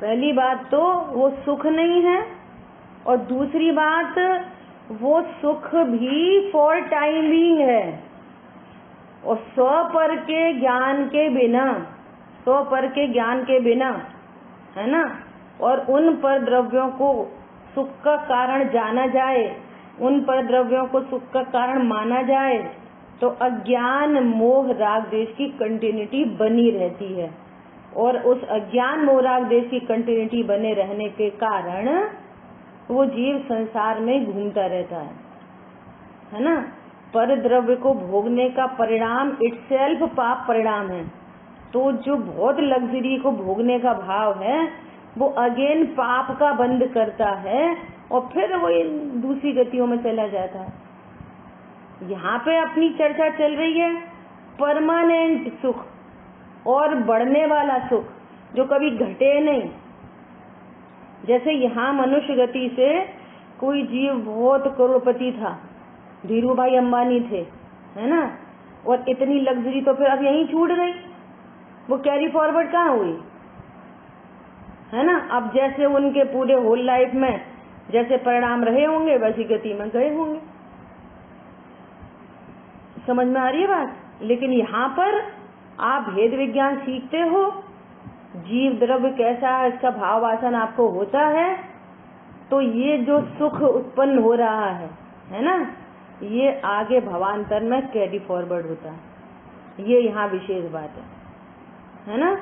पहली बात तो वो सुख नहीं है, और दूसरी बात वो सुख भी फॉर टाइम बीइंग है, और स्वपर के ज्ञान के बिना, स्वपर के ज्ञान के बिना, है ना, और उन पर द्रव्यों को सुख का कारण जाना जाए, उन पर द्रव्यों को सुख का कारण माना जाए, तो अज्ञान मोह राग द्वेष की कंटिन्यूटी बनी रहती है। और उस अज्ञान मोह राग द्वेष की कंटिन्यूटी बने रहने के कारण वो जीव संसार में घूमता रहता है ना। पर द्रव्य को भोगने का परिणाम इटसेल्फ पाप परिणाम है। तो जो बहुत लग्जरी को भोगने का भाव है वो अगेन पाप का बंध करता है, और फिर वो दूसरी गतियों में चला जाता है। यहाँ पे अपनी चर्चा चल रही है परमानेंट सुख और बढ़ने वाला सुख जो कभी घटे नहीं। जैसे यहाँ मनुष्य गति से कोई जीव बहुत करोड़पति था, धीरू भाई अंबानी थे, है ना, और इतनी लग्जरी तो फिर अब यहीं छूट गई, वो कैरी फॉरवर्ड कहाँ हुई, है ना। अब जैसे उनके पूरे होल लाइफ में जैसे परिणाम रहे होंगे वैसी गति में गए होंगे। समझ में आ रही है बात। लेकिन यहाँ पर आप भेद विज्ञान सीखते हो, जीव द्रव्य कैसा है इसका भाव वासन आपको होता है, तो ये जो सुख उत्पन्न हो रहा है ना, ये आगे भवांतर में कैरी फॉरवर्ड होता है। ये यहाँ विशेष बात है ना।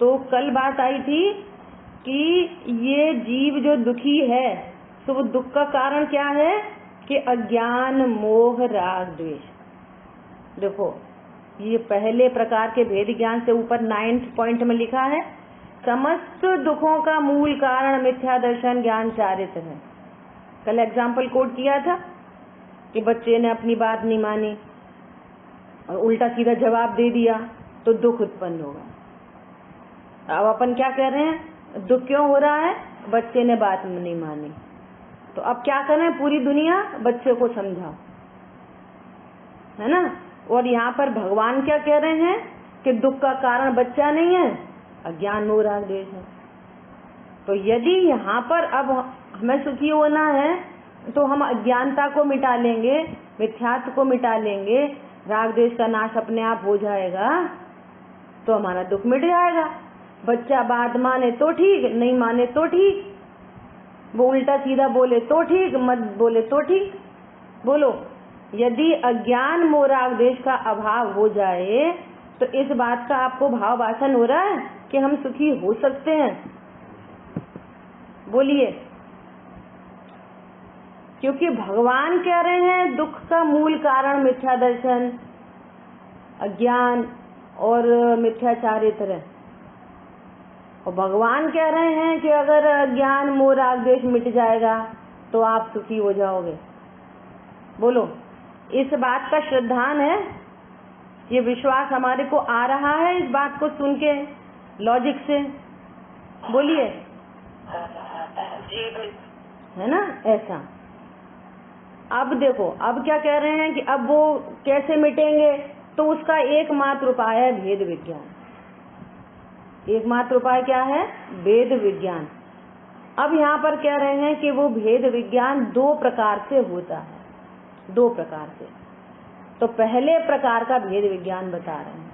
तो कल बात आई थी कि ये जीव जो दुखी है तो वो दुख का कारण क्या है कि अज्ञान मोह राग द्वेष। देखो ये पहले प्रकार के भेद ज्ञान से ऊपर 9th पॉइंट में लिखा है, समस्त दुखों का मूल कारण मिथ्या दर्शन ज्ञान चारित्र है। कल एग्जाम्पल कोट किया था कि बच्चे ने अपनी बात नहीं मानी और उल्टा सीधा जवाब दे दिया तो दुख उत्पन्न होगा। अब अपन क्या कह रहे हैं, दुख क्यों हो रहा है, बच्चे ने बात नहीं मानी, तो अब क्या करें, पूरी दुनिया बच्चे को समझाओ, है ना। और यहाँ पर भगवान क्या कह रहे हैं कि दुख का कारण बच्चा नहीं है, अज्ञान मोह राग द्वेष है। तो यदि यहाँ पर अब हमें सुखी होना है तो हम अज्ञानता को मिटा लेंगे, मिथ्यात्व को मिटा लेंगे, राग द्वेष का नाश अपने आप हो जाएगा, तो हमारा दुख मिट जाएगा। बच्चा बात माने तो ठीक, नहीं माने तो ठीक, वो उल्टा सीधा बोले तो ठीक, मत बोले तो ठीक। बोलो, यदि अज्ञान मोह राग द्वेष का अभाव हो जाए तो इस बात का आपको भाव वासन हो रहा है कि हम सुखी हो सकते हैं? बोलिए। क्योंकि भगवान कह रहे हैं दुख का मूल कारण मिथ्या दर्शन, अज्ञान और मिथ्या चारित्र है, और भगवान कह रहे हैं कि अगर अज्ञान मोह राग द्वेष मिट जाएगा तो आप सुखी हो जाओगे। बोलो, इस बात का श्रद्धान है, ये विश्वास हमारे को आ रहा है इस बात को सुन के लॉजिक से? बोलिए, है ना ऐसा। अब देखो, अब क्या कह रहे हैं कि अब वो कैसे मिटेंगे, तो उसका एकमात्र उपाय है भेद विज्ञान। एकमात्र उपाय क्या है? भेद विज्ञान। अब यहाँ पर कह रहे हैं कि वो भेद विज्ञान 2 प्रकार से होता है, 2 प्रकार से। तो पहले प्रकार का भेद विज्ञान बता रहे हैं,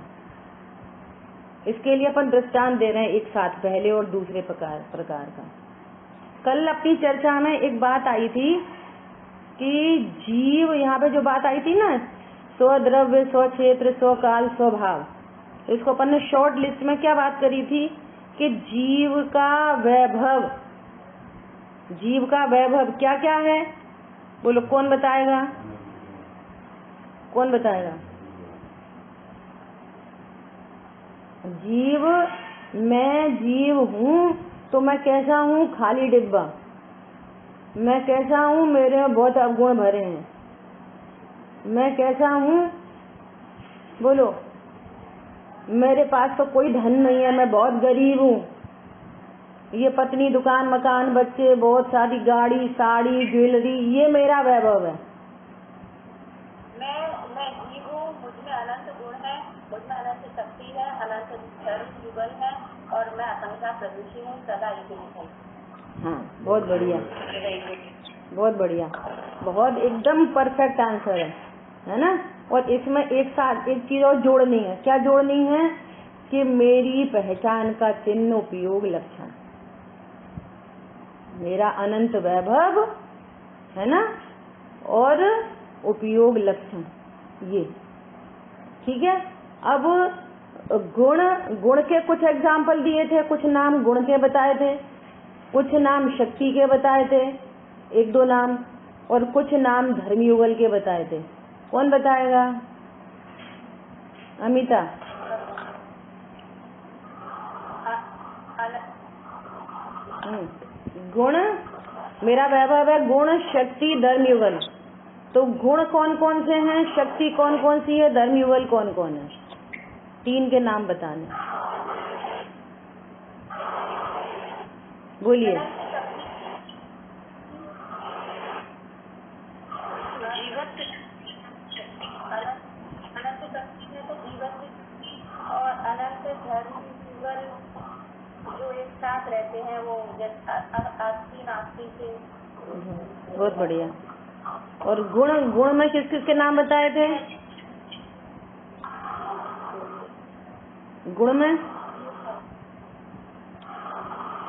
इसके लिए अपन दृष्टांत दे रहे हैं एक साथ, पहले और दूसरे प्रकार का। कल अपनी चर्चा में एक बात आई थी कि जीव, यहाँ पे जो बात आई थी ना, स्वद्रव्य, स्वक्षेत्र, स्वकाल, स्वभाव, इसको अपन ने शॉर्ट लिस्ट में क्या बात करी थी कि जीव का वैभव, जीव का वैभव क्या क्या है? बोलो, कौन बताएगा? कौन बताएगा? जीव, मैं जीव हूँ तो मैं कैसा हूँ? खाली डिब्बा। मैं कैसा हूँ? मेरे में बहुत अवगुण भरे हैं। मैं कैसा हूँ? बोलो, मेरे पास तो कोई धन नहीं है, मैं बहुत गरीब हूँ। ये पत्नी, दुकान, मकान, बच्चे, बहुत सारी गाड़ी, साड़ी, ज्वेलरी, ये मेरा वैभव है। मैं जीव हूँ, मुझ में अनंत गुण है, मुझ में अनंत शक्ति है, अनंत धर्म युगल है, और मैं आशंका प्रदूषी हूँ, सदा इतनी हूँ। हाँ, बहुत बढ़िया, बहुत बढ़िया, बहुत एकदम परफेक्ट आंसर है ना। और इसमें एक साथ एक चीज और जोड़नी है। क्या जोड़नी है? कि मेरी पहचान का चिन्ह, उपयोग, लक्षण, मेरा अनंत वैभव है ना, और उपयोग लक्षण, ये ठीक है। अब गुण के कुछ एग्जाम्पल दिए थे, कुछ नाम गुण के बताए थे, कुछ नाम शक्ति के बताए थे, एक दो नाम, और कुछ नाम धर्मयुगल के बताए थे। कौन बताएगा? अमिता। गुण, मेरा वैभव है गुण, शक्ति, धर्मयुगल। तो गुण कौन कौन से हैं, शक्ति कौन कौन सी है, धर्मयुगल कौन कौन है? तीन के नाम बताने, बोलिए। अनंत शक्ति है तो जीवन और अनंत धर्मयुगल जो एक साथ रहते हैं, वो आस्ती नास्ती से। बहुत बढ़िया। और गुण, गुण में किस किस के नाम बताए थे? गुण में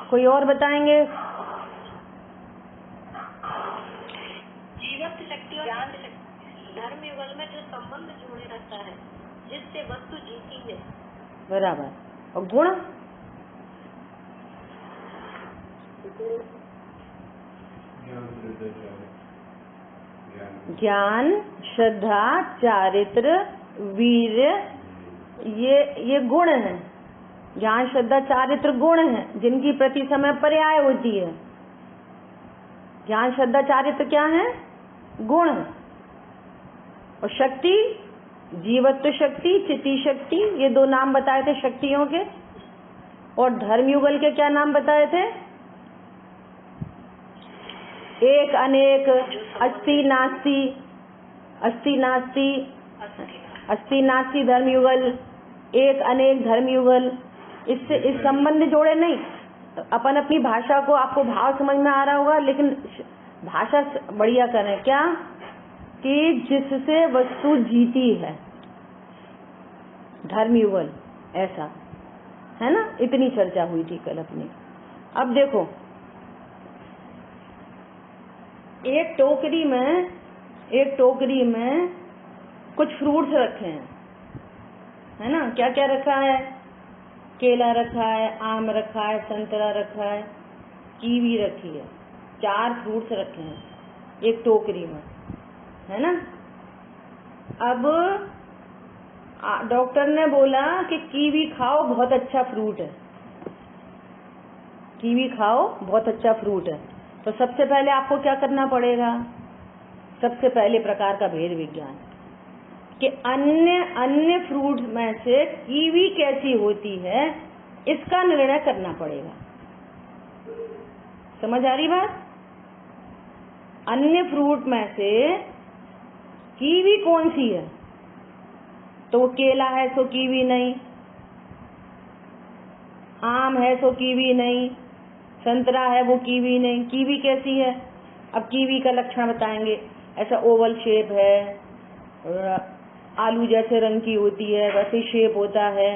कोई और बताएंगे? जीवत्व शक्ति और ज्ञान शक्ति। धर्मयुगल में जो संबंध जोड़े रखता है, जिससे वस्तु जीती है। बराबर। और गुण? ज्ञान, श्रद्धा, चारित्र, वीर्य, ये गुण हैं। ज्ञान, श्रद्धा, चारित्र गुण हैं, जिनकी प्रति समय पर्याय होती है। ज्ञान, श्रद्धा, चारित्र क्या है? गुण। और शक्ति, जीवत्व शक्ति, चिति शक्ति, ये दो नाम बताए थे शक्तियों के। और धर्मयुगल के क्या नाम बताए थे? एक, अनेक, अस्ति नास्ति, अस्ति नास्ति, अस्ति नास्ति धर्मयुगल, एक अनेक धर्मयुगल। इससे इस संबंध जोड़े नहीं, अपन अपनी भाषा को, आपको भाव समझ में आ रहा होगा, लेकिन भाषा बढ़िया करें। क्या? कि जिससे वस्तु जीती है, धर्मयुगल, ऐसा है ना। इतनी चर्चा हुई थी कल अपनी। अब देखो, एक टोकरी में कुछ फ्रूट्स रखे हैं, है ना। क्या क्या रखा है? केला रखा है, आम रखा है, संतरा रखा है, कीवी रखी है। 4 फ्रूट्स रखे हैं एक टोकरी में, है ना। अब डॉक्टर ने बोला कि कीवी खाओ, बहुत अच्छा फ्रूट है, कीवी खाओ, बहुत अच्छा फ्रूट है। तो सबसे पहले आपको क्या करना पड़ेगा? सबसे पहले प्रकार का भेद विज्ञान, कि अन्य फ्रूट में से कीवी कैसी होती है, इसका निर्णय करना पड़ेगा। समझ आ रही बात? अन्य फ्रूट में से कीवी कौन सी है? तो केला है सो कीवी नहीं, आम है सो कीवी नहीं, संतरा है वो कीवी नहीं। कीवी कैसी है? अब कीवी का लक्षण बताएंगे। ऐसा ओवल शेप है, आलू जैसे रंग की होती है, वैसे शेप होता है,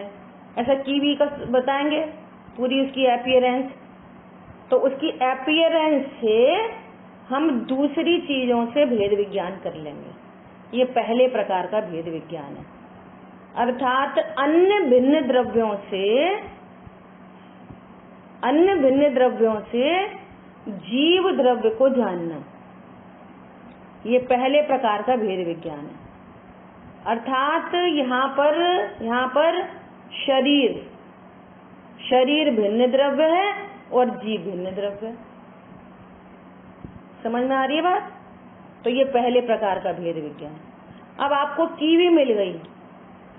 ऐसा कीवी का बताएंगे पूरी उसकी अपीयरेंस। तो उसकी अपीयरेंस से हम दूसरी चीजों से भेद विज्ञान कर लेंगे। ये पहले प्रकार का भेद विज्ञान है। अर्थात अन्य भिन्न द्रव्यों से जीव द्रव्य को जानना, ये पहले प्रकार का भेद विज्ञान है। अर्थात यहाँ पर शरीर भिन्न द्रव्य है और जीव भिन्न द्रव्य है। समझ में आ रही है बात? तो ये पहले प्रकार का भेद विज्ञान। अब आपको कीवी मिल गई,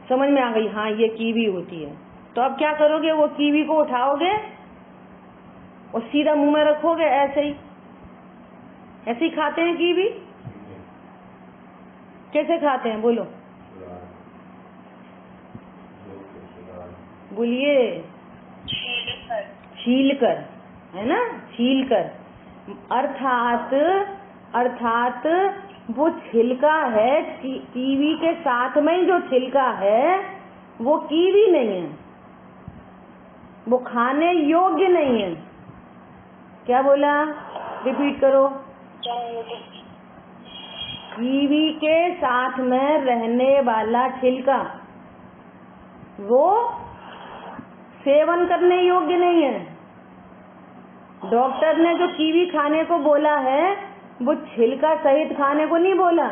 समझ में आ गई, हाँ ये कीवी होती है। तो अब क्या करोगे? वो कीवी को उठाओगे और सीधा मुंह में रखोगे, ऐसे ही खाते हैं कीवी। कैसे खाते हैं बोलो, बोलिए। छीलकर, है ना, छीलकर, अर्थात वो छिलका है, कीवी के साथ में ही जो छिलका है वो कीवी नहीं है, वो खाने योग्य नहीं है। क्या बोला, रिपीट करो। कीवी के साथ में रहने वाला छिलका वो सेवन करने योग्य नहीं है। डॉक्टर ने जो कीवी खाने को बोला है वो छिलका सहित खाने को नहीं बोला।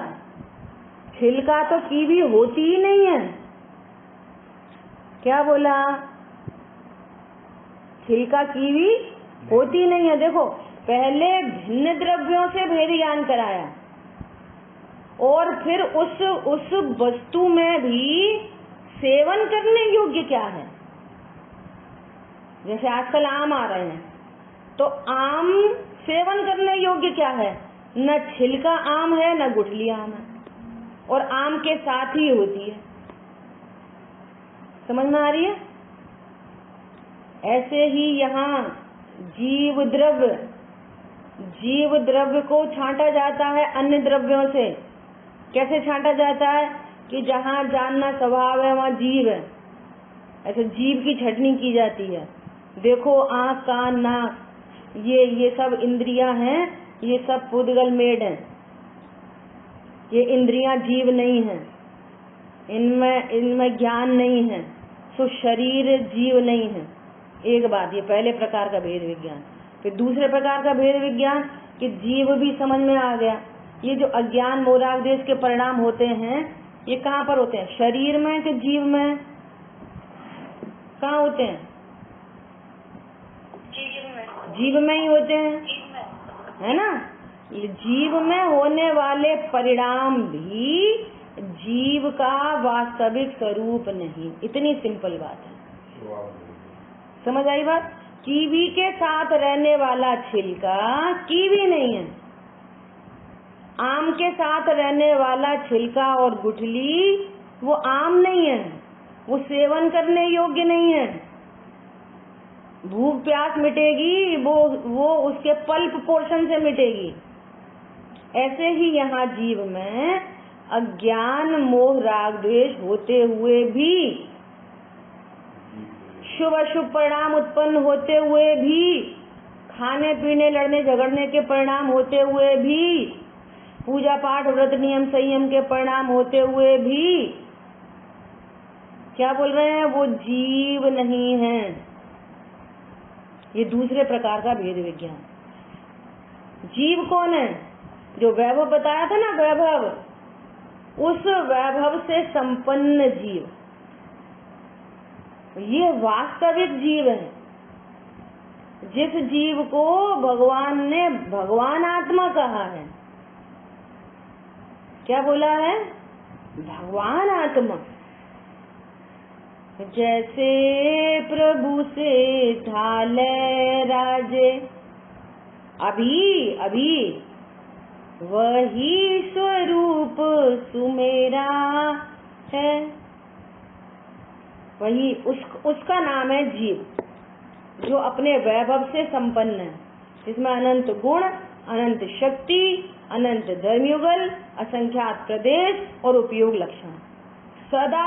छिलका तो कीवी होती ही नहीं है। क्या बोला, छिलका कीवी होती नहीं है। देखो, पहले भिन्न द्रव्यों से भेद ज्ञान कराया और फिर उस वस्तु में भी सेवन करने योग्य क्या है। जैसे आजकल आम आ रहे हैं, तो आम सेवन करने योग्य क्या है, न छिलका आम है न गुठली आम है, और आम के साथ ही होती है। समझ में आ रही है। ऐसे ही यहाँ जीव द्रव्य को छांटा जाता है अन्य द्रव्यों से। कैसे छांटा जाता है कि जहाँ जानना स्वभाव है वहाँ जीव है, ऐसे जीव की छटनी की जाती है। देखो, आँख, कान, नाक, ये सब इंद्रियां हैं, ये सब पुद्गल मेड हैं, ये इंद्रियां जीव नहीं हैं, इनमें ज्ञान नहीं है, सो शरीर जीव नहीं है। एक बात, ये पहले प्रकार का भेद विज्ञान। फिर दूसरे प्रकार का भेद विज्ञान कि जीव भी समझ में आ गया। ये जो अज्ञान मोराग देश के परिणाम होते हैं, ये कहाँ पर होते हैं, शरीर में कि जीव में, कहाँ होते हैं, जीव में ही होते हैं, है ना। जीव में होने वाले परिणाम भी जीव का वास्तविक स्वरूप नहीं। इतनी सिंपल बात है, समझ आई बात। कीवी के साथ रहने वाला छिलका कीवी नहीं है, आम के साथ रहने वाला छिलका और गुठली वो आम नहीं है, वो सेवन करने योग्य नहीं है। भूख प्यास मिटेगी वो उसके पल्प पोर्शन से मिटेगी। ऐसे ही यहाँ जीव में अज्ञान मोह राग द्वेष होते हुए भी, शुभ अशुभ परिणाम उत्पन्न होते हुए भी, खाने पीने लड़ने झगड़ने के परिणाम होते हुए भी, पूजा पाठ व्रत नियम संयम के परिणाम होते हुए भी, क्या बोल रहे हैं, वो जीव नहीं है। ये दूसरे प्रकार का भेद विज्ञान। जीव कौन है, जो वैभव बताया था ना, वैभव, उस वैभव से संपन्न जीव, ये वास्तविक जीव है। जिस जीव को भगवान ने भगवान आत्मा कहा है। क्या बोला है, भगवान आत्मा। जैसे प्रभु से ढाले राजे, अभी वही स्वरूप सुमेरा है। वही उसका नाम है जीव, जो अपने वैभव से संपन्न है, जिसमें अनंत गुण, अनंत शक्ति, अनंत धर्मयुगल, असंख्यात प्रदेश और उपयोग लक्षण। सदा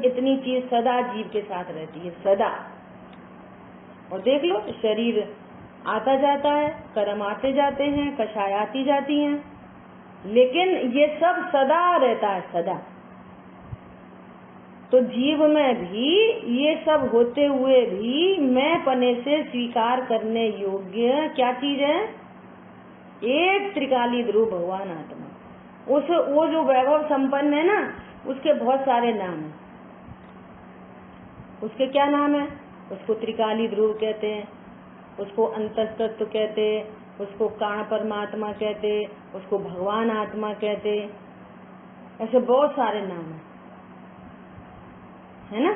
इतनी चीज सदा जीव के साथ रहती है, सदा। और देख लो, शरीर आता जाता है, कर्म आते जाते हैं, कषाय आती जाती हैं, लेकिन ये सब सदा रहता है, सदा। तो जीव में भी ये सब होते हुए भी मैं पने से स्वीकार करने योग्य क्या चीज है, एक त्रिकाली ध्रुव भगवान आत्मा। वो जो वैभव संपन्न है ना, उसके बहुत सारे नाम हैं। उसके क्या नाम है, उसको त्रिकाली ध्रुव कहते हैं, उसको अंतस्तत्व कहते, उसको काण परमात्मा कहते, उसको भगवान आत्मा कहते, ऐसे बहुत सारे नाम हैं, है ना।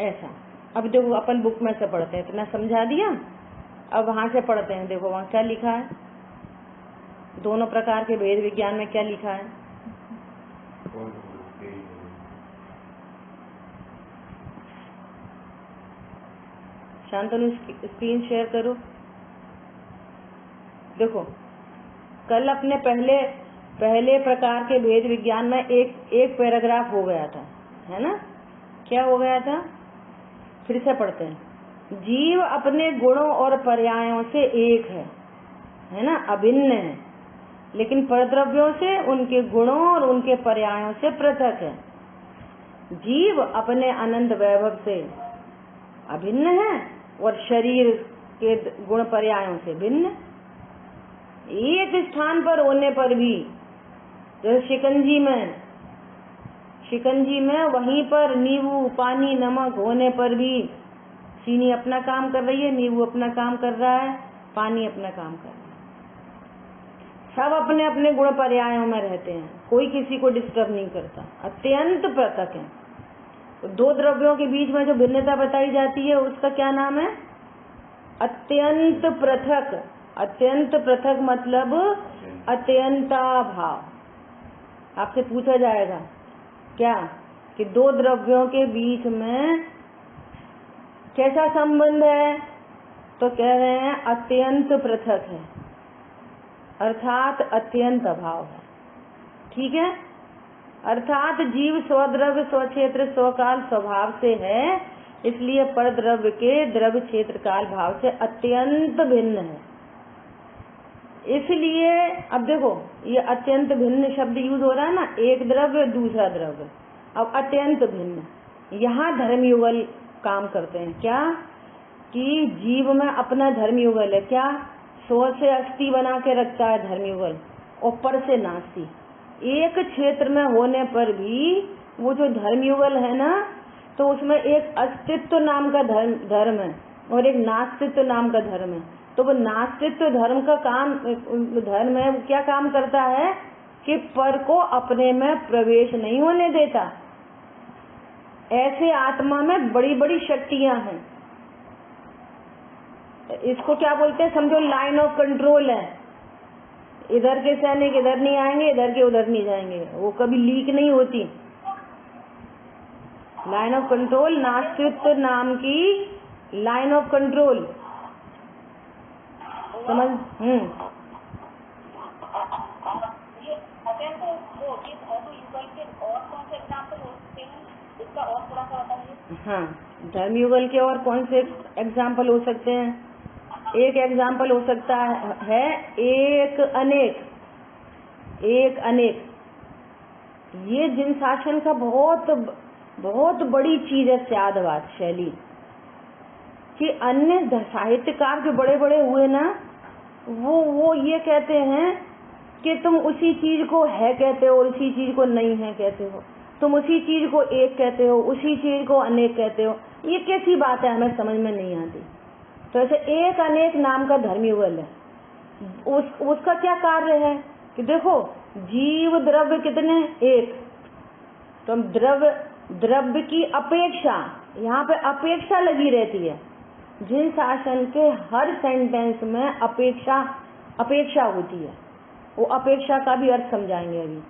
ऐसा। अब देखो, अपन बुक में से पढ़ते हैं, इतना समझा दिया। अब वहां से पढ़ते हैं, देखो वहां क्या लिखा है, दोनों प्रकार के भेद विज्ञान में क्या लिखा है। शांतनु स्क्रीन शेयर करो। देखो कल अपने पहले प्रकार के भेद विज्ञान में एक पैराग्राफ हो गया था, है ना? क्या हो गया था? फिर से पढ़ते हैं। जीव अपने गुणों और पर्यायों से एक है ना, अभिन्न है, लेकिन परद्रव्यों से, उनके गुणों और उनके पर्यायों से पृथक है। जीव अपने अनंत वैभव से अभिन्न है और शरीर के गुण पर्यायों से भिन्न। एक स्थान पर होने पर भी, जैसे शिकंजी में वहीं पर नींबू, पानी, नमक होने पर भी चीनी अपना काम कर रही है, नींबू अपना काम कर रहा है, पानी अपना काम कर रहा है। सब अपने अपने गुण पर्यायों में रहते हैं, कोई किसी को डिस्टर्ब नहीं करता, अत्यंत पृथक है। दो द्रव्यों के बीच में जो भिन्नता बताई जाती है उसका क्या नाम है? अत्यंत पृथक। अत्यंत पृथक मतलब अत्यंता भाव। आपसे पूछा जाएगा क्या कि दो द्रव्यों के बीच में कैसा संबंध है, तो कह रहे हैं अत्यंत पृथक है, अर्थात अत्यंत अभाव है। ठीक है? अर्थात जीव स्वद्रव्य, स्वक्षेत्र, स्वकाल स्वभाव से है, इसलिए परद्रव्य के द्रव्य क्षेत्र काल भाव से अत्यंत भिन्न है। इसलिए अब देखो ये अत्यंत भिन्न शब्द यूज हो रहा है ना, एक द्रव्य दूसरा द्रव्य, अब अत्यंत भिन्न। यहाँ धर्मयुगल काम करते हैं। क्या कि जीव में अपना धर्मयुगल है, क्या 100 से 80 बना के रखता है धर्मयुगल, ऊपर से नास्ती। एक क्षेत्र में होने पर भी वो जो धर्मयुगल है ना, तो उसमें एक अस्तित्व नाम का धर्म है और एक नास्तित्व नाम का धर्म है। तो वो नास्तित्व धर्म का धर्म है, वो क्या काम करता है कि पर को अपने में प्रवेश नहीं होने देता। ऐसे आत्मा में बड़ी बड़ी शक्तियां हैं। इसको क्या बोलते हैं? समझो लाइन ऑफ कंट्रोल है। इधर के सैनिक इधर नहीं आएंगे, इधर के उधर नहीं जाएंगे, वो कभी लीक नहीं होती। लाइन ऑफ कंट्रोल, नास्तित्व नाम की लाइन ऑफ कंट्रोल, समझ? हाँ, धर्मयुगल के और कौन से एग्जाम्पल हो सकते हैं? एक एग्जाम्पल हो सकता है एक अनेक। ये जिन शासन का बहुत बड़ी चीज है स्यादवाद शैली कि अन्य साहित्यकार जो बड़े बड़े हुए ना, वो ये कहते हैं कि तुम उसी चीज को है कहते हो, उसी चीज को नहीं है कहते हो, तुम उसी चीज को एक कहते हो, उसी चीज को अनेक कहते हो। ये कैसी बात है, हमें समझ में नहीं आती। तो ऐसे एक अनेक नाम का धर्मयुगल है। उसका क्या कार्य है कि देखो जीव द्रव्य कितने? एक। तो द्रव्य की अपेक्षा, यहाँ पे अपेक्षा लगी रहती है। जिन शासन के हर सेंटेंस में अपेक्षा होती है, वो अपेक्षा का भी अर्थ समझाएंगे अभी।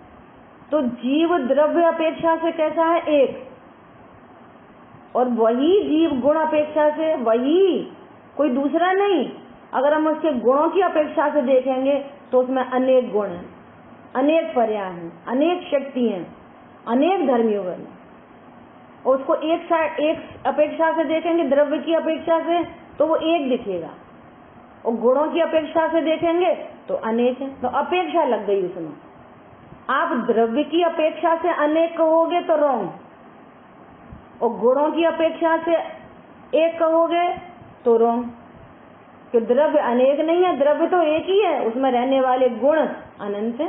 तो जीव द्रव्य अपेक्षा से कैसा है? एक। और वही जीव गुण अपेक्षा से, वही कोई दूसरा नहीं। अगर हम उसके गुणों की अपेक्षा से देखेंगे तो उसमें अनेक गुण हैं, अनेक पर्याय हैं, अनेक शक्ति हैं, अनेक धर्मयुगल हैं। और उसको एक अपेक्षा से देखेंगे, द्रव्य की अपेक्षा से, तो वो एक दिखेगा, और गुणों की अपेक्षा से देखेंगे तो अनेक है। तो अपेक्षा लग गई उसमें। आप द्रव्य की अपेक्षा से अनेक कहोगे तो रॉन्ग, और गुणों की अपेक्षा से एक कहोगे तो रॉन्ग। कि द्रव्य अनेक नहीं है, द्रव्य तो एक ही है, उसमें रहने वाले गुण अनंत है,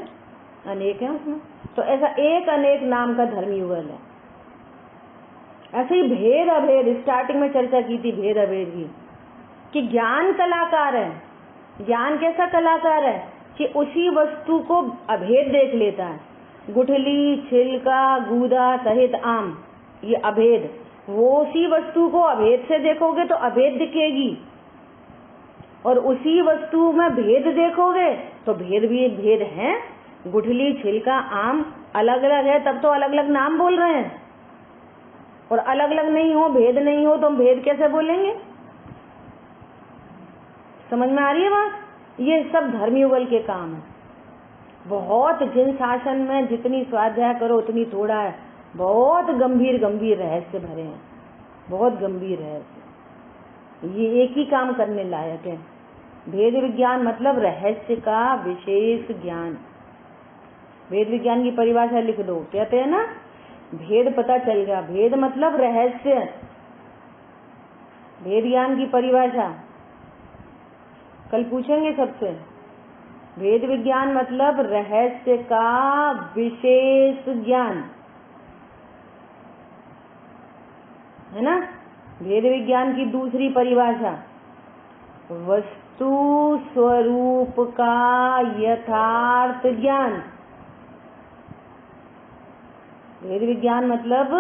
अनेक है उसमें। तो ऐसा एक अनेक नाम का धर्मयुगल है। ऐसे ही भेद अभेद, स्टार्टिंग में चर्चा की थी भेद अभेद की, कि ज्ञान कलाकार है। ज्ञान कैसा कलाकार है कि उसी वस्तु को अभेद देख लेता है। गुठली, छिलका, गूदा सहित आम, ये अभेद। वो उसी वस्तु को अभेद से देखोगे तो अभेद दिखेगी, और उसी वस्तु में भेद देखोगे तो भेद भी एक भेद है। गुठली, छिलका, आम अलग अलग है, तब तो अलग अलग नाम बोल रहे हैं। और अलग अलग नहीं हो, भेद नहीं हो, तो हम भेद कैसे बोलेंगे? समझ में आ रही है बात? ये सब धर्म युगल के काम है। बहुत जिन शासन में जितनी स्वाध्याय करो उतनी थोड़ा है। बहुत गंभीर गंभीर रहस्य भरे हैं, बहुत गंभीर रहस्य। ये एक ही काम करने लायक है। भेद विज्ञान मतलब रहस्य का विशेष ज्ञान। वेद विज्ञान की परिभाषा लिख दो, कहते हैं ना भेद पता चल गया। भेद मतलब रहस्य। भेद ज्ञान की परिभाषा कल पूछेंगे सबसे। भेद विज्ञान मतलब रहस्य का विशेष ज्ञान, है ना। भेद विज्ञान की दूसरी परिभाषा वस्तु स्वरूप का यथार्थ ज्ञान। भेद विज्ञान मतलब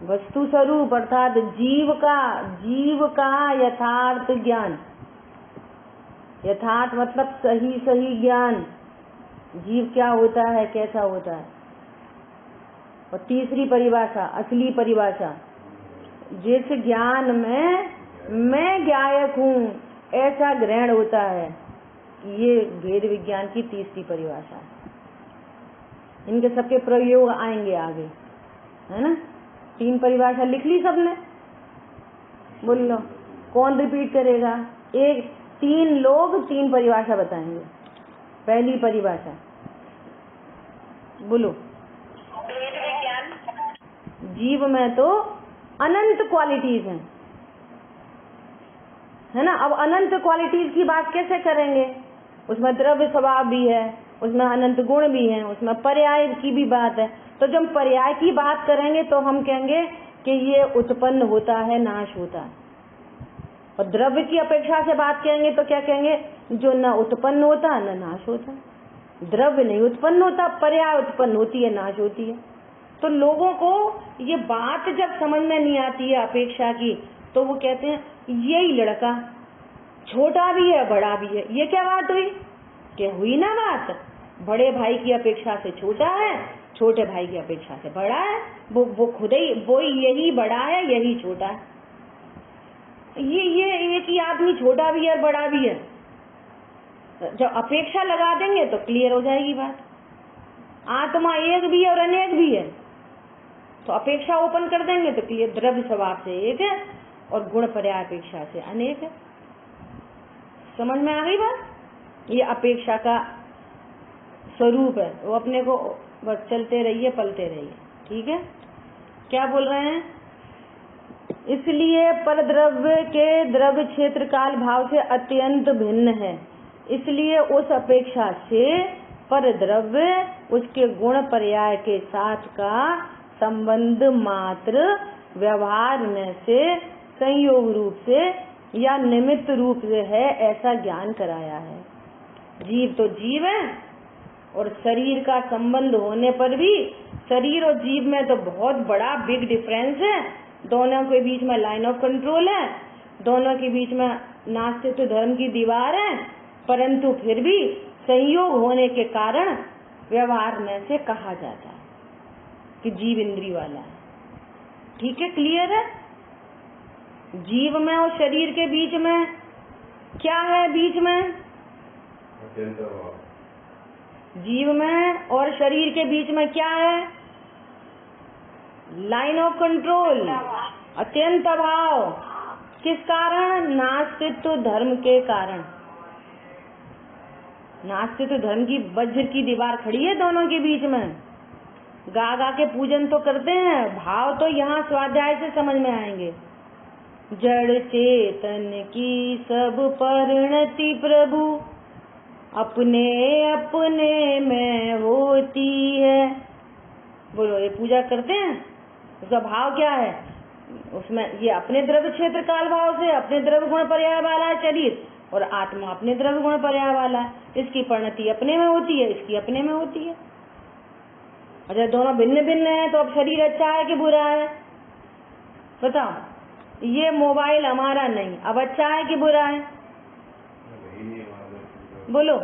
वस्तु स्वरूप अर्थात जीव का यथार्थ ज्ञान। यथार्थ मतलब सही सही ज्ञान, जीव क्या होता है, कैसा होता है। और तीसरी परिभाषा, असली परिभाषा, जिस ज्ञान में मैं ज्ञायक हूँ ऐसा ग्रहण होता है। ये भेद विज्ञान की तीसरी परिभाषा है। इनके सबके प्रयोग आएंगे आगे, है ना। 3 परिभाषा लिख ली सबने? बोल लो, कौन रिपीट करेगा? 3 लोग 3 परिभाषा बताएंगे। पहली परिभाषा बोलो। जीव में तो अनंत क्वालिटीज हैं, है ना। अब अनंत क्वालिटीज की बात कैसे करेंगे? उसमें द्रव्य स्वभाव भी है, उसमें अनंत गुण भी हैं, उसमें पर्याय की भी बात है। तो जब पर्याय की बात करेंगे तो हम कहेंगे कि ये उत्पन्न होता है, नाश होता है। और द्रव्य की अपेक्षा से बात करेंगे तो क्या कहेंगे? जो न उत्पन्न होता न नाश होता। द्रव्य नहीं उत्पन्न होता, पर्याय उत्पन्न होती है, नाश होती है। तो लोगों को ये बात जब समझ में नहीं आती है अपेक्षा की, तो वो कहते हैं यही लड़का छोटा भी है बड़ा भी है। ये क्या बात हुई? क्या हुई ना बात? बड़े भाई की अपेक्षा से छोटा है, छोटे भाई की अपेक्षा से बड़ा है। वो खुद ही वो यही बड़ा है, यही छोटा है। ये एक ही आदमी छोटा भी है बड़ा भी है। जब अपेक्षा लगा देंगे तो क्लियर हो जाएगी बात। आत्मा एक भी है और अनेक भी है, तो अपेक्षा ओपन कर देंगे तो क्लियर। द्रव्य स्वभाव से एक है और गुण पर्याय अपेक्षा से अनेक है। समझ में आ गई बात? ये अपेक्षा का स्वरूप है, वो अपने को बस चलते रहिए, पलते रहिए। ठीक है, क्या बोल रहे हैं? इसलिए पर द्रव्य के द्रव्य क्षेत्र काल भाव से अत्यंत भिन्न है। इसलिए उस अपेक्षा से पर द्रव्य उसके गुण पर्याय के साथ का संबंध मात्र व्यवहार में से संयोग रूप से या निमित्त रूप से है, ऐसा ज्ञान कराया है। जीव तो जीव है, और शरीर का संबंध होने पर भी शरीर और जीव में तो बहुत बड़ा बिग डिफरेंस है। दोनों के बीच में लाइन ऑफ कंट्रोल है, दोनों के बीच में नास्तित्व धर्म की दीवार है, परंतु फिर भी संयोग होने के कारण व्यवहार में से कहा जाता है कि जीव इंद्रिय वाला है। ठीक है, क्लियर है? जीव में और शरीर के बीच में क्या है? बीच में जीव में और शरीर के बीच में क्या है? लाइन ऑफ कंट्रोल, अत्यंत अभाव। किस कारण? नास्तित्व धर्म के कारण। नास्तित्व धर्म की वज्र की दीवार खड़ी है दोनों के बीच में। गा गा के पूजन तो करते हैं, भाव तो यहाँ स्वाध्याय से समझ में आएंगे। जड़ चेतन की सब परिणति प्रभु अपने अपने में होती है। बोलो, ये पूजा करते हैं, उसका भाव क्या है? उसमें ये अपने द्रव्य क्षेत्र काल भाव से अपने द्रव्य गुण पर्याय वाला है शरीर, और आत्मा अपने द्रव्य गुण पर्याय वाला है। इसकी परिणति अपने में होती है, इसकी अपने में होती है। अगर दोनों भिन्न भिन्न है तो अब शरीर अच्छा है कि बुरा है? बताओ। ये मोबाइल हमारा नहीं, अब अच्छा है कि बुरा है? बोलो।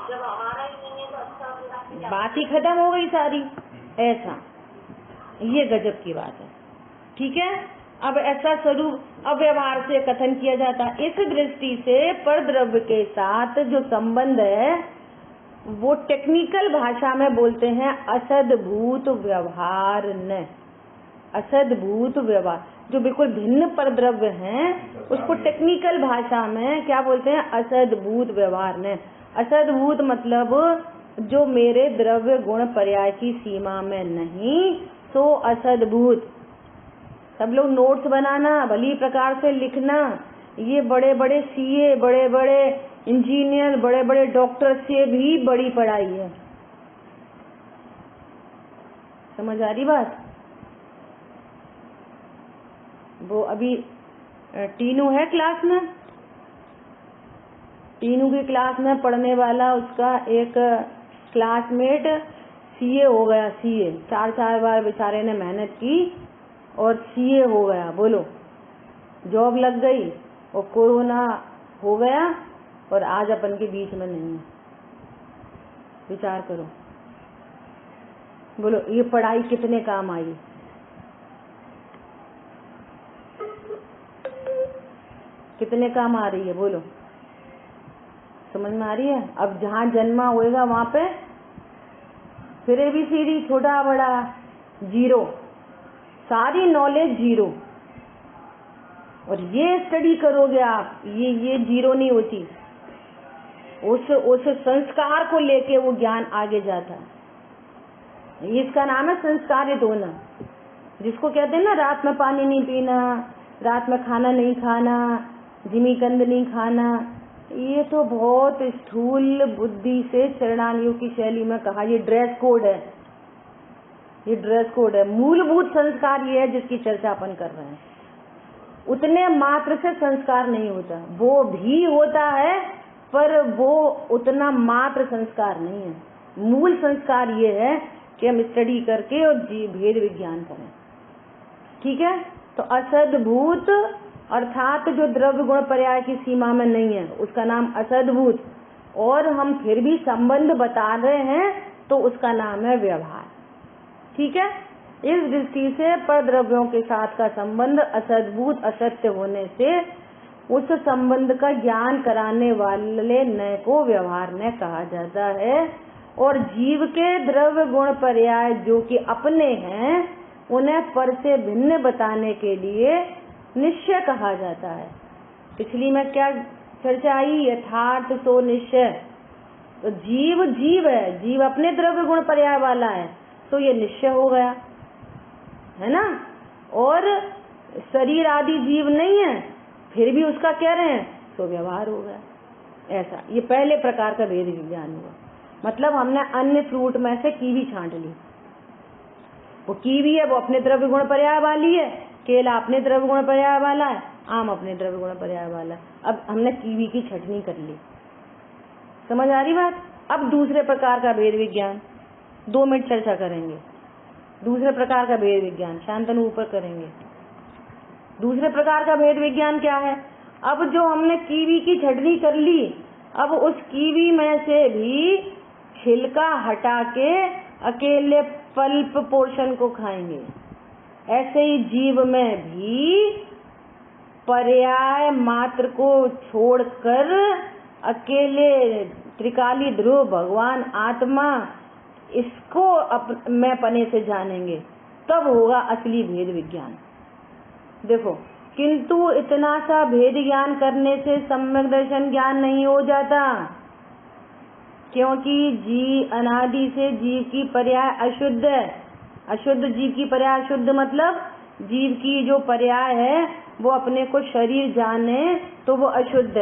जब हमारा ही नहीं है तो अच्छा बुरा, बात ही खत्म हो गई सारी। ऐसा, ये गजब की बात है। ठीक है, अब ऐसा स्वरूप अव्यवहार से कथन किया जाता है। इस दृष्टि से परद्रव्य के साथ जो संबंध है वो टेक्निकल भाषा में बोलते हैं असद्भूत व्यवहार न। असद्भूत व्यवहार जो बिल्कुल भिन्न परद्रव्य हैं उसको टेक्निकल भाषा में क्या बोलते हैं? असद्भूत व्यवहार न। असद्भूत मतलब जो मेरे द्रव्य गुण पर्याय की सीमा में नहीं, सो असद्भूत। सब लोग नोट्स बनाना, भली प्रकार से लिखना। ये बड़े बड़े सीए, बड़े बड़े इंजीनियर, बड़े बड़े डॉक्टर से भी बड़ी पढ़ाई है। समझ आ रही बात? वो अभी टीनू है क्लास में, टीनू की क्लास में पढ़ने वाला उसका एक क्लासमेट सीए हो गया। सीए 4 बार बेचारे ने मेहनत की और सीए हो गया। बोलो, जॉब लग गई और कोरोना हो गया और आज अपन के बीच में नहीं है। विचार करो, बोलो ये पढ़ाई कितने काम आई? कितने काम आ रही है? बोलो, समझ में आ रही है? अब जहाँ जन्मा होएगा वहाँ पे फिर ABCD छोटा बड़ा जीरो, सारी नॉलेज जीरो। और ये स्टडी करोगे आप, ये जीरो नहीं होती। उस संस्कार को लेके वो ज्ञान आगे जाता है। इसका नाम है संस्कारित होना, जिसको कहते हैं ना रात में पानी नहीं पीना, रात में खाना नहीं खाना, जिमीकंद नहीं खाना। ये तो बहुत स्थूल बुद्धि से चरणानियों की शैली में कहा, ये ड्रेस कोड है। ये ड्रेस कोड है। मूलभूत संस्कार ये है जिसकी चर्चा अपन कर रहे हैं। उतने मात्र से संस्कार नहीं होता, वो भी होता है पर वो उतना मात्र संस्कार नहीं है। मूल संस्कार ये है कि हम स्टडी करके और भेद विज्ञान करें। ठीक है? तो असद्भूत अर्थात जो द्रव्य गुण पर्याय की सीमा में नहीं है उसका नाम असद्भूत, और हम फिर भी संबंध बता रहे हैं तो उसका नाम है व्यवहार। ठीक है? इस दृष्टि से परद्रव्यों के साथ का संबंध असद्भूत असत्य होने से उस संबंध का ज्ञान कराने वाले नय को व्यवहार ने कहा जाता है। और जीव के द्रव्य गुण पर्याय जो कि अपने हैं उन्हें पर से भिन्न बताने के लिए निश्चय कहा जाता है। पिछली में क्या चर्चा आई? यथार्थ सो निश्चय। तो जीव जीव है, जीव अपने द्रव्य गुण पर्याय वाला है, तो ये निश्चय हो गया, है ना? और शरीर आदि जीव नहीं है, फिर भी उसका कह रहे हैं तो व्यवहार हो गया। ऐसा ये पहले प्रकार का भेद विज्ञान हुआ। मतलब हमने अन्य फ्रूट में से कीवी छांट ली। वो कीवी है, वो अपने द्रव्य गुण पर्याय वाली है, केला अपने द्रव्य गुण पर्याय वाला है, आम अपने द्रव्य गुण पर्याय वाला है। अब हमने कीवी की छटनी कर ली। समझ आ रही बात? अब दूसरे प्रकार का भेद विज्ञान 2 मिनट चर्चा करेंगे। दूसरे प्रकार का भेद विज्ञान शांतनु ऊपर करेंगे। दूसरे प्रकार का भेद विज्ञान क्या है? अब जो हमने कीवी की छटनी कर ली, अब उस कीवी में से भी छिलका हटा के अकेले पल्प पोर्शन को खाएंगे। ऐसे ही जीव में भी पर्याय मात्र को छोड़कर अकेले त्रिकाली ध्रुव भगवान आत्मा इसको मैं पने से जानेंगे, तब होगा असली भेद विज्ञान। देखो, किंतु इतना सा भेद ज्ञान करने से सम्यक दर्शन ज्ञान नहीं हो जाता, क्योंकि जीव अनादि से जीव की पर्याय अशुद्ध है। अशुद्ध जीव की पर्याय अशुद्ध मतलब जीव की जो पर्याय है वो अपने को शरीर जाने तो वो अशुद्ध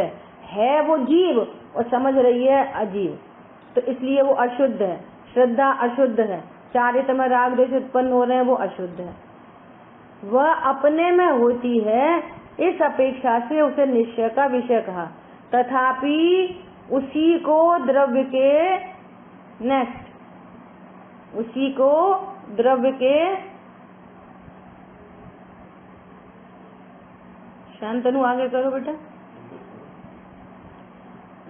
है वो जीव और समझ रही है अजीव, तो इसलिए वो अशुद्ध है। श्रद्धा अशुद्ध है, चारित्र में राग द्वेष उत्पन्न हो रहे हैं, वो अशुद्ध है। वह अपने में होती है, इस अपेक्षा से उसे निश्चय का विषय कहा। तथापि उसी को द्रव्य के उसी को द्रव्य के शांतनु आगे करो बेटा।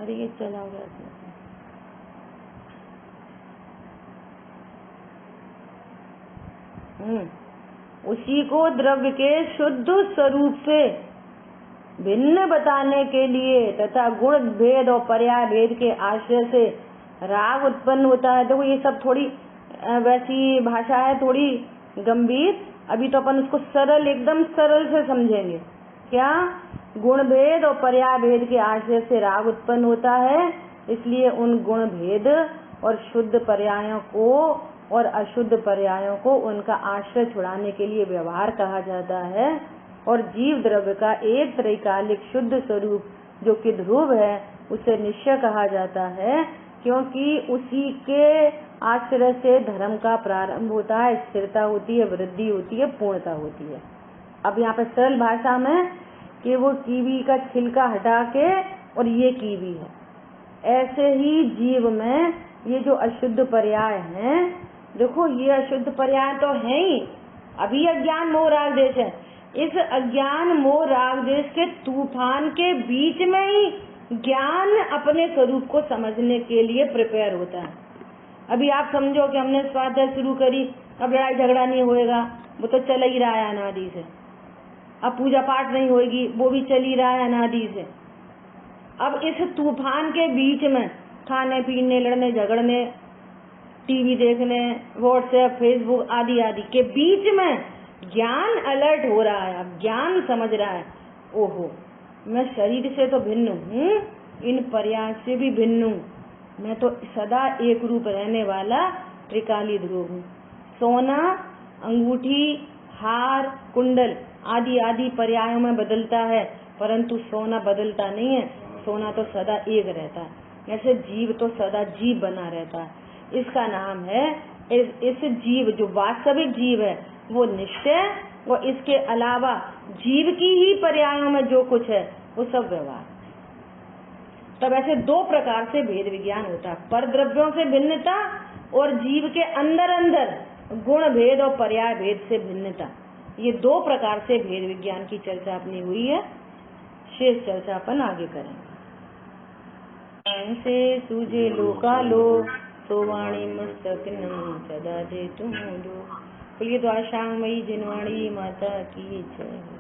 अरे ये चला गया। उसी को द्रव्य के शुद्ध स्वरूप से भिन्न बताने के लिए तथा गुण भेद और पर्याय भेद के आश्रय से राग उत्पन्न होता है। देखो ये सब थोड़ी वैसी भाषा है, थोड़ी गंभीर। अभी तो अपन उसको सरल, एकदम सरल से समझेंगे। क्या? गुण भेद और पर्याय भेद के आश्रय से राग उत्पन्न होता है, इसलिए उन गुण भेद और शुद्ध पर्यायों को और अशुद्ध पर्यायों को उनका आश्रय छुड़ाने के लिए व्यवहार कहा जाता है। और जीव द्रव्य का एक त्रैकालिक शुद्ध स्वरूप जो कि ध्रुव है, उसे निश्चय कहा जाता है, क्योंकि उसी के आश्रय से धर्म का प्रारंभ होता है, स्थिरता होती है, वृद्धि होती है, पूर्णता होती है। अब यहाँ पे सरल भाषा में कि वो कीवी का छिलका हटा के और ये कीवी है, ऐसे ही जीव में ये जो अशुद्ध पर्याय हैं, देखो ये अशुद्ध पर्याय तो है ही। अभी अज्ञान मोह राग देश है, इस अज्ञान मोह राग देश के तूफान के बीच में ही ज्ञान अपने स्वरूप को समझने के लिए प्रिपेयर होता है। अभी आप समझो कि हमने स्वाध्याय शुरू करी, अब लड़ाई झगड़ा नहीं होएगा, वो तो चल ही रहा है अनादि से। अब पूजा पाठ नहीं होगी, वो भी चल ही रहा है अनादि से। अब इस तूफान के बीच में खाने पीने, लड़ने झगड़ने, टीवी देखने, व्हाट्सएप, फेसबुक आदि आदि के बीच में ज्ञान अलर्ट हो रहा है। अब ज्ञान समझ रहा है, ओहो मैं शरीर से तो भिन्न हूँ, इन पर्याय से भी भिन्न हूँ, मैं तो सदा एक रूप रहने वाला त्रिकाली ध्रुव हूँ। सोना, अंगूठी, हार, कुंडल आदि आदि पर्यायों में बदलता है, परंतु सोना बदलता नहीं है, सोना तो सदा एक रहता है। ऐसे जीव तो सदा जीव बना रहता है। इसका नाम है, इस जीव जो वास्तविक जीव है वो निश्चय, और इसके अलावा जीव की ही पर्यायों में जो कुछ है वो सब व्यवहार। तब ऐसे दो प्रकार से भेद विज्ञान होता है, पर द्रव्यों से भिन्नता और जीव के अंदर अंदर गुण भेद और पर्याय भेद से भिन्नता। ये दो प्रकार से भेद विज्ञान की चर्चा अपनी हुई है। शेष चर्चा अपन आगे करेंगे। से सूझे लोकालो तो वाणी मस्तक नम सदा दे तुम दो। बोलिए द्वारशांग मई जिनवाणी माता की जय।